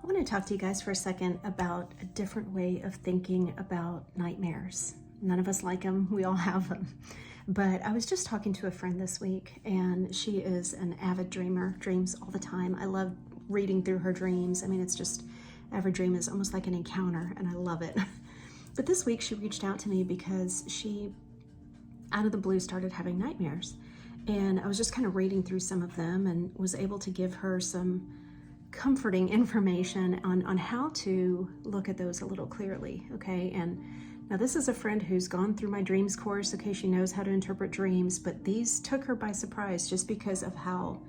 I want to talk to you guys for a second about a different way of thinking about nightmares. None of us like them, we all have them. But I was just talking to a friend this week, and she is an avid dreamer, dreams all the time. I love reading through her dreams. I mean, it's just, every dream is almost like an encounter, and I love it. But this week she reached out to me because she, out of the blue, started having nightmares. And I was just kind of reading through some of them and was able to give her some comforting information on how to look at those a little clearly, okay? And now this is a friend who's gone through my dreams course, okay? She knows how to interpret dreams, but these took her by surprise just because of how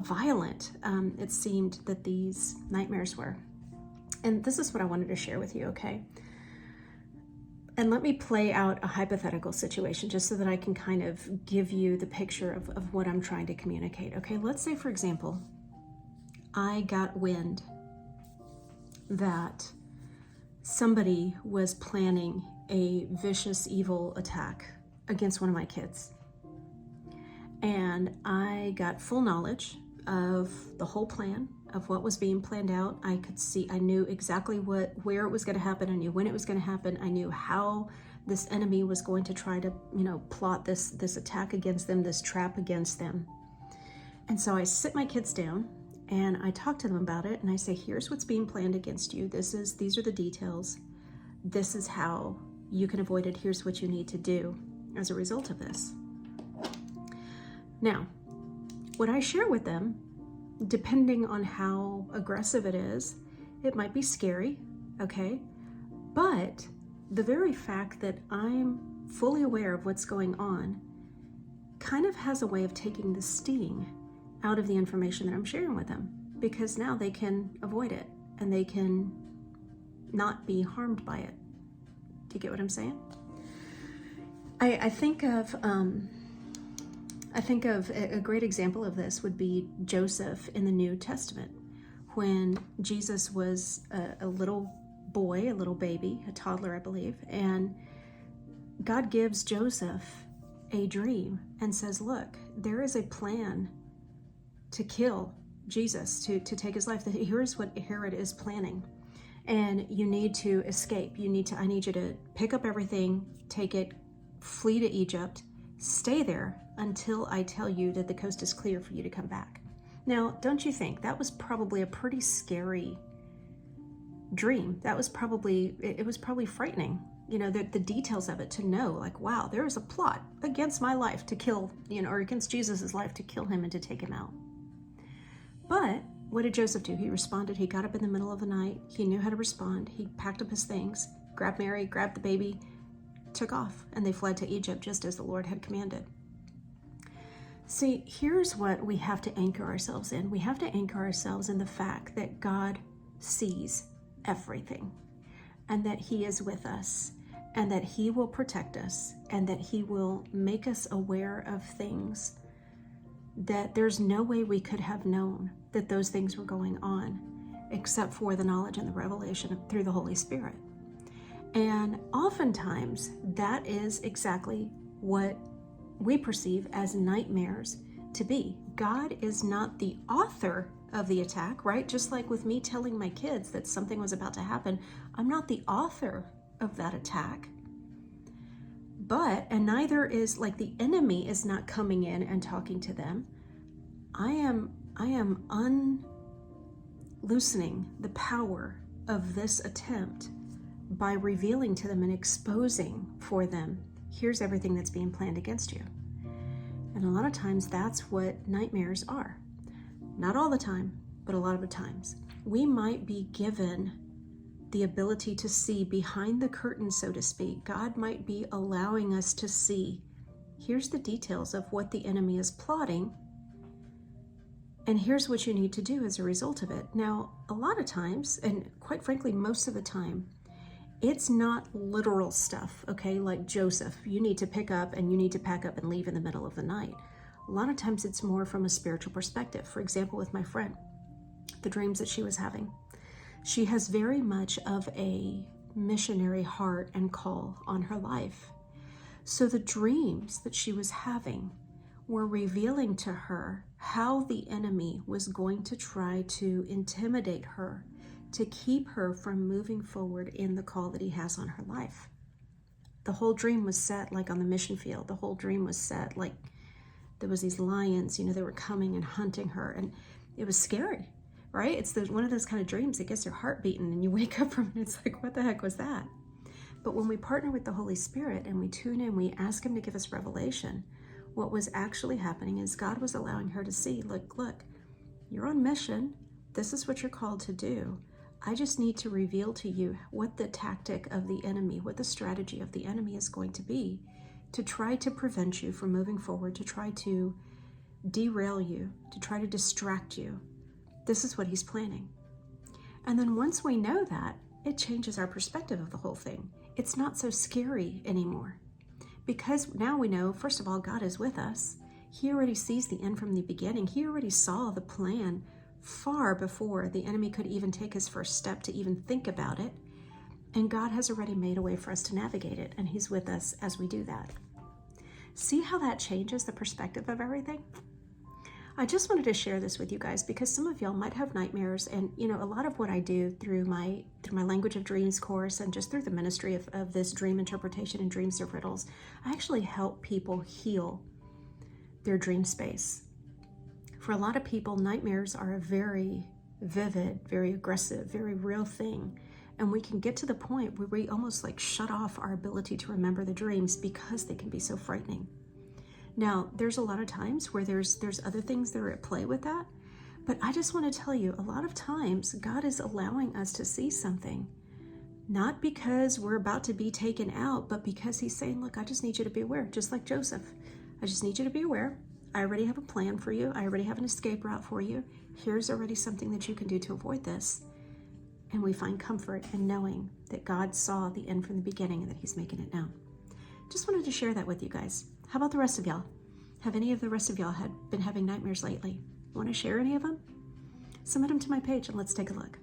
violent it seemed that these nightmares were. And this is what I wanted to share with you, okay? And let me play out a hypothetical situation just so that I can kind of give you the picture of what I'm trying to communicate, okay? Let's say, for example, I got wind that somebody was planning a vicious, evil attack against one of my kids. And I got full knowledge of the whole plan, of what was being planned out. I could see, I knew exactly where it was going to happen. I knew when it was going to happen. I knew how this enemy was going to try to, plot this attack against them, this trap against them. And so I sit my kids down and I talk to them about it, and I say, here's what's being planned against you. These are the details. This is how you can avoid it. Here's what you need to do as a result of this. Now, what I share with them, depending on how aggressive it is, it might be scary, okay? But the very fact that I'm fully aware of what's going on kind of has a way of taking the sting out of the information that I'm sharing with them, because now they can avoid it and they can not be harmed by it. Do you get what I'm saying? I think of a great example of this would be Joseph in the New Testament, when Jesus was a little boy, a little baby, a toddler, I believe, and God gives Joseph a dream and says, look, there is a plan to kill Jesus, to take his life. Here's what Herod is planning. And you need to escape. I need you to pick up everything, take it, flee to Egypt, stay there until I tell you that the coast is clear for you to come back. Now, don't you think that was probably a pretty scary dream? It was probably frightening, the details of it, to know, like, wow, there is a plot against my life to kill, or against Jesus's life to kill him and to take him out. But what did Joseph do? He responded. He got up in the middle of the night. He knew how to respond. He packed up his things, grabbed Mary, grabbed the baby, took off, and they fled to Egypt just as the Lord had commanded. See, here's what we have to anchor ourselves in. We have to anchor ourselves in the fact that God sees everything, and that he is with us, and that he will protect us, and that he will make us aware of things that there's no way we could have known that those things were going on except for the knowledge and the revelation through the Holy Spirit. And oftentimes that is exactly what we perceive as nightmares to be. God is not the author of the attack, right? Just like with me telling my kids that something was about to happen, I'm not the author of that attack. And neither is, like, the enemy is not coming in and talking to them. I am unloosening the power of this attempt by revealing to them and exposing for them, here's everything that's being planned against you. And a lot of times that's what nightmares are. Not all the time, but a lot of the times. We might be given the ability to see behind the curtain, so to speak. God might be allowing us to see, here's the details of what the enemy is plotting, and here's what you need to do as a result of it. Now, a lot of times, and quite frankly, most of the time, it's not literal stuff, okay? Like Joseph, you need to pick up and you need to pack up and leave in the middle of the night. A lot of times it's more from a spiritual perspective. For example, with my friend, the dreams that she was having. She has very much of a missionary heart and call on her life. So the dreams that she was having were revealing to her how the enemy was going to try to intimidate her to keep her from moving forward in the call that he has on her life. The whole dream was set like on the mission field. The whole dream was set like there was these lions, they were coming and hunting her, and it was scary, right? It's one of those kind of dreams that gets your heart beating and you wake up from it, it's like, what the heck was that? But when we partner with the Holy Spirit and we tune in, we ask him to give us revelation, what was actually happening is God was allowing her to see, look, you're on mission. This is what you're called to do. I just need to reveal to you what the tactic of the enemy, what the strategy of the enemy is going to be to try to prevent you from moving forward, to try to derail you, to try to distract you. This is what he's planning. And then once we know that, it changes our perspective of the whole thing. It's not so scary anymore. Because now we know, first of all, God is with us. He already sees the end from the beginning. He already saw the plan far before the enemy could even take his first step to even think about it. And God has already made a way for us to navigate it, and he's with us as we do that. See how that changes the perspective of everything? I just wanted to share this with you guys because some of y'all might have nightmares, and a lot of what I do through my Language of Dreams course and just through the ministry of this dream interpretation and dreams of riddles, I actually help people heal their dream space. For a lot of people, nightmares are a very vivid, very aggressive, very real thing. And we can get to the point where we almost like shut off our ability to remember the dreams because they can be so frightening. Now, there's a lot of times where there's other things that are at play with that. But I just want to tell you, a lot of times God is allowing us to see something, not because we're about to be taken out, but because he's saying, look, I just need you to be aware, just like Joseph. I just need you to be aware. I already have a plan for you. I already have an escape route for you. Here's already something that you can do to avoid this. And we find comfort in knowing that God saw the end from the beginning and that he's making it known. Just wanted to share that with you guys. How about the rest of y'all? Have any of the rest of y'all been having nightmares lately? Want to share any of them? Submit them to my page and let's take a look.